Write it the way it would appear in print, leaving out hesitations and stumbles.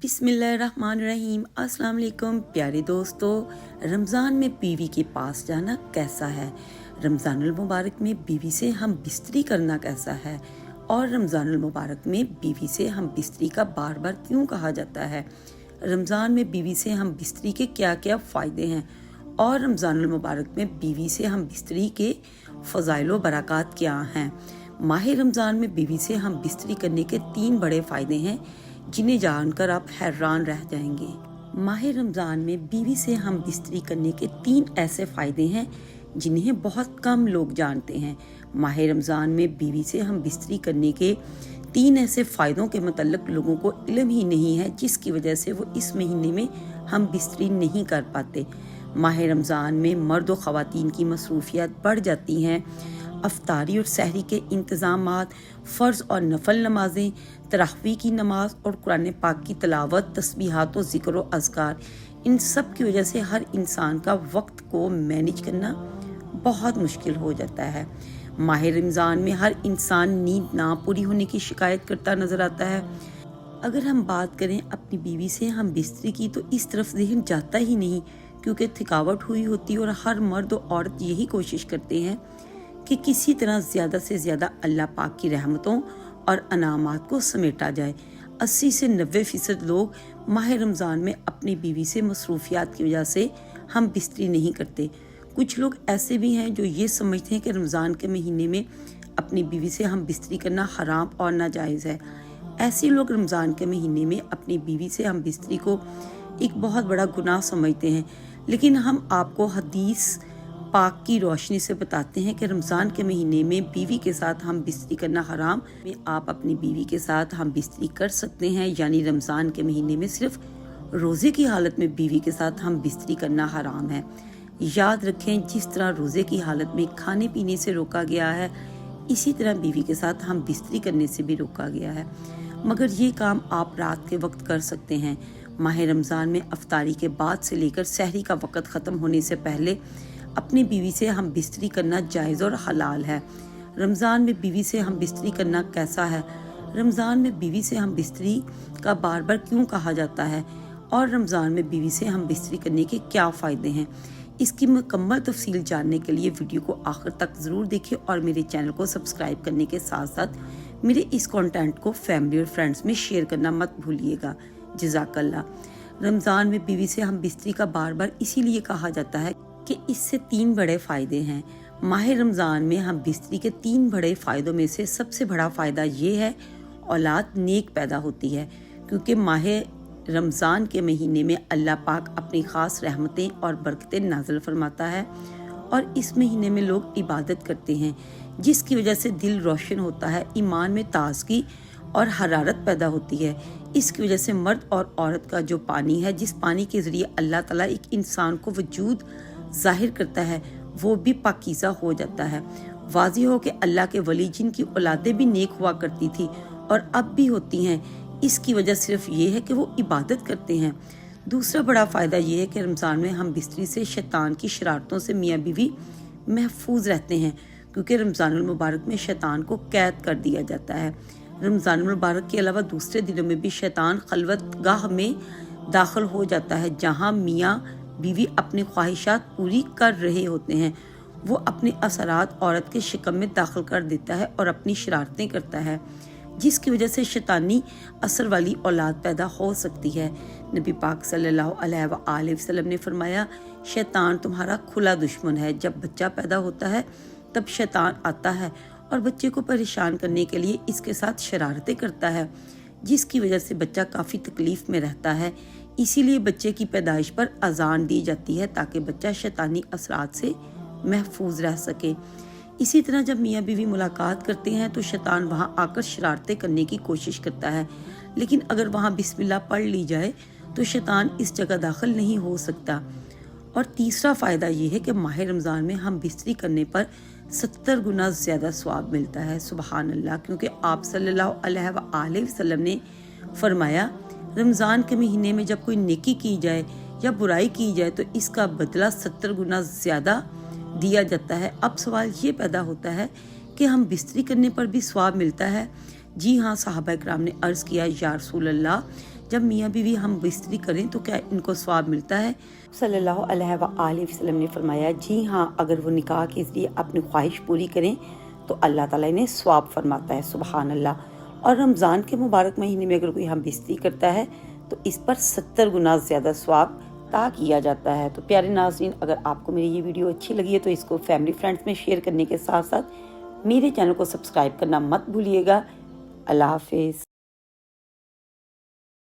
बिस्मिल्लाहिर्रहमानिर्रहीम। अस्सलाम वालेकुम प्यारे दोस्तों, रमज़ान में बीवी के पास जाना कैसा है, रमज़ानुल मुबारक में बीवी से हम बिस्तरी करना कैसा है, और रमज़ानुल मुबारक में बीवी से हम बिस्तरी का बार बार क्यों कहा जाता है, रमज़ान में बीवी से हम बिस्तरी के क्या क्या फ़ायदे हैं, और रमज़ानुल मुबारक में बीवी से हम बिस्तरी के फ़ज़ाइल व बरक़ात क्या हैं। माह रमज़ान में बीवी से हम बिस्तरी करने के 3 बड़े फ़ायदे हैं जिन्हें जानकर आप हैरान रह जाएंगे। माह रमज़ान में बीवी से हम बिस्तरी करने के 3 ऐसे फ़ायदे हैं जिन्हें बहुत कम लोग जानते हैं। माह रमज़ान में बीवी से हम बिस्तरी करने के 3 ऐसे फ़ायदों के मतलब लोगों को इल्म ही नहीं है, जिसकी वजह से वो इस महीने में हम बिस्तरी नहीं कर पाते। माह रमज़ान में मर्द व ख़वातीन की मसरूफियात बढ़ जाती हैं। अफ्तारी और सहरी के इंतज़ामात, फ़र्ज़ और नफल नमाज़ें, तरावी की नमाज और कुरान पाक की तिलावत, तस्बीहात और ज़िक्र व अज़कार, इन सब की वजह से हर इंसान का वक्त को मैनेज करना बहुत मुश्किल हो जाता है। माह रमज़ान में हर इंसान नींद ना पूरी होने की शिकायत करता नज़र आता है। अगर हम बात करें अपनी बीवी से हम बिस्तरी की, तो इस तरफ ज़हन जाता ही नहीं, क्योंकि थकावट हुई होती है और हर मर्द और औरत यही कोशिश करते हैं कि किसी तरह ज़्यादा से ज़्यादा अल्लाह पाक की रहमतों और अनामात को समेटा जाए। 80 से 90% लोग माह रमज़ान में अपनी बीवी से मसरूफियात की वजह से हम बिस्तरी नहीं करते। कुछ लोग ऐसे भी हैं जो ये समझते हैं कि रमज़ान के महीने में अपनी बीवी से हम बिस्तरी करना हराम और नाजायज़ है। ऐसे लोग रमज़ान के महीने में अपनी बीवी से हम बिस्तरी को एक बहुत बड़ा गुनाह समझते हैं, लेकिन हम आपको हदीस पाक की रोशनी से बताते हैं कि रमज़ान के महीने में बीवी के साथ हम बिस्तरी करना हराम में आप अपनी बीवी के साथ हम बिस्तरी कर सकते हैं। यानी रमज़ान के महीने में सिर्फ रोज़े की हालत में बीवी के साथ हम बिस्तरी करना हराम है। याद रखें, जिस तरह रोज़े की हालत में खाने पीने से रोका गया है, इसी तरह बीवी के साथ हम बिस्तरी करने से भी रोका गया है, मगर ये काम आप रात के वक्त कर सकते हैं। माह रमज़ान में अफ्तारी के बाद से लेकर सहरी का वक़्त ख़त्म होने से पहले अपनी बीवी से हम बिस्तरी करना जायज़ और हलाल है। रमज़ान में बीवी से हम बिस्तरी करना कैसा है, रमज़ान में बीवी से हम बिस्तरी का बार बार क्यों कहा जाता है, और रमज़ान में बीवी से हम बिस्तरी करने के क्या फ़ायदे हैं, इसकी मुकम्मल तफसील जानने के लिए वीडियो को आखिर तक ज़रूर देखें और मेरे चैनल को सब्सक्राइब करने के साथ साथ मेरे इस कंटेंट को फैमिली और फ्रेंड्स में शेयर करना मत भूलिएगा। जज़ाकल्लाह। रमज़ान में बीवी से हम बिस्तरी का बार बार इसीलिए कहा जाता है कि इससे 3 बड़े फ़ायदे हैं। माह रमज़ान में हम बिस्तरी के 3 बड़े फ़ायदों में से सबसे बड़ा फ़ायदा ये है, औलाद नेक पैदा होती है, क्योंकि माह रमज़ान के महीने में अल्लाह पाक अपनी ख़ास रहमतें और बरकतें नाज़िल फरमाता है, और इस महीने में लोग इबादत करते हैं, जिसकी वजह से दिल रोशन होता है, ईमान में ताज़गी और हरारत पैदा होती है। इसकी वजह से मर्द और औरत का जो पानी है, जिस पानी के ज़रिए अल्लाह ताला एक इंसान को वजूद ज़ाहिर करता है, वो भी पाकीज़ा हो जाता है। वाज़िह हो कि अल्लाह के वली जिनकी औलादें भी नेक हुआ करती थी और अब भी होती हैं, इसकी वजह सिर्फ ये है कि वो इबादत करते हैं। दूसरा बड़ा फ़ायदा ये है कि रमज़ान में हम बिस्तरी से शैतान की शरारतों से मियाँ बीवी महफूज रहते हैं, क्योंकि रमज़ानुल मुबारक में शैतान को कैद कर दिया जाता है। रमज़ानुल मुबारक के अलावा दूसरे दिनों में भी शैतान खलवत गाह में दाखिल हो जाता है, जहाँ मियाँ बीवी अपनी ख्वाहिशात पूरी कर रहे होते हैं। वो अपने असरात औरत के शिकम में दाखिल कर देता है और अपनी शरारतें करता है, जिसकी वजह से शैतानी असर वाली औलाद पैदा हो सकती है। नबी पाक सल्लल्लाहु अलैहि वसल्लम ने फरमाया, शैतान तुम्हारा खुला दुश्मन है। जब बच्चा पैदा होता है तब शैतान आता है और बच्चे को परेशान करने के लिए इसके साथ शरारतें करता है, जिसकी वजह से बच्चा काफ़ी तकलीफ़ में रहता है। इसीलिए बच्चे की पैदाइश पर अजान दी जाती है, ताकि बच्चा शैतानी असरात से महफूज रह सके। इसी तरह जब मियाँ बीवी मुलाकात करते हैं तो शैतान वहाँ आकर शरारतें करने की कोशिश करता है, लेकिन अगर वहाँ बिस्मिल्लाह पढ़ ली जाए तो शैतान इस जगह दाखिल नहीं हो सकता। और तीसरा फ़ायदा ये है कि माह रमज़ान में हम बिस्तरी करने पर 70 गुना ज़्यादा सवाब मिलता है। सुबहान अल्लाह, क्योंकि आप सल्लल्लाहु अलैहि वसल्लम ने फरमाया, रमज़ान के महीने में जब कोई नेकी की जाए या बुराई की जाए तो इसका बदला 70 गुना ज़्यादा दिया जाता है। अब सवाल ये पैदा होता है कि हम बिस्तरी करने पर भी सवाब मिलता है? जी हाँ, सहाबा इकराम ने अर्ज़ किया, या रसूल अल्लाह, جب میاں بیوی ہم بستری کریں تو کیا ان کو ثواب ملتا ہے؟ صلی اللہ علیہ وآلہ وسلم نے فرمایا جی ہاں، اگر وہ نکاح کے ذریعے اپنی خواہش پوری کریں تو اللہ تعالیٰ انہیں ثواب فرماتا ہے، سبحان اللہ۔ اور رمضان کے مبارک مہینے میں اگر کوئی ہم بستری کرتا ہے تو اس پر 70 گنا زیادہ ثواب عطا کیا جاتا ہے۔ تو پیارے ناظرین، اگر آپ کو میری یہ ویڈیو اچھی لگی ہے تو اس کو فیملی فرینڈز میں شیئر کرنے کے ساتھ ساتھ میرے چینل کو سبسکرائب کرنا مت بھولیے گا۔ اللہ حافظ۔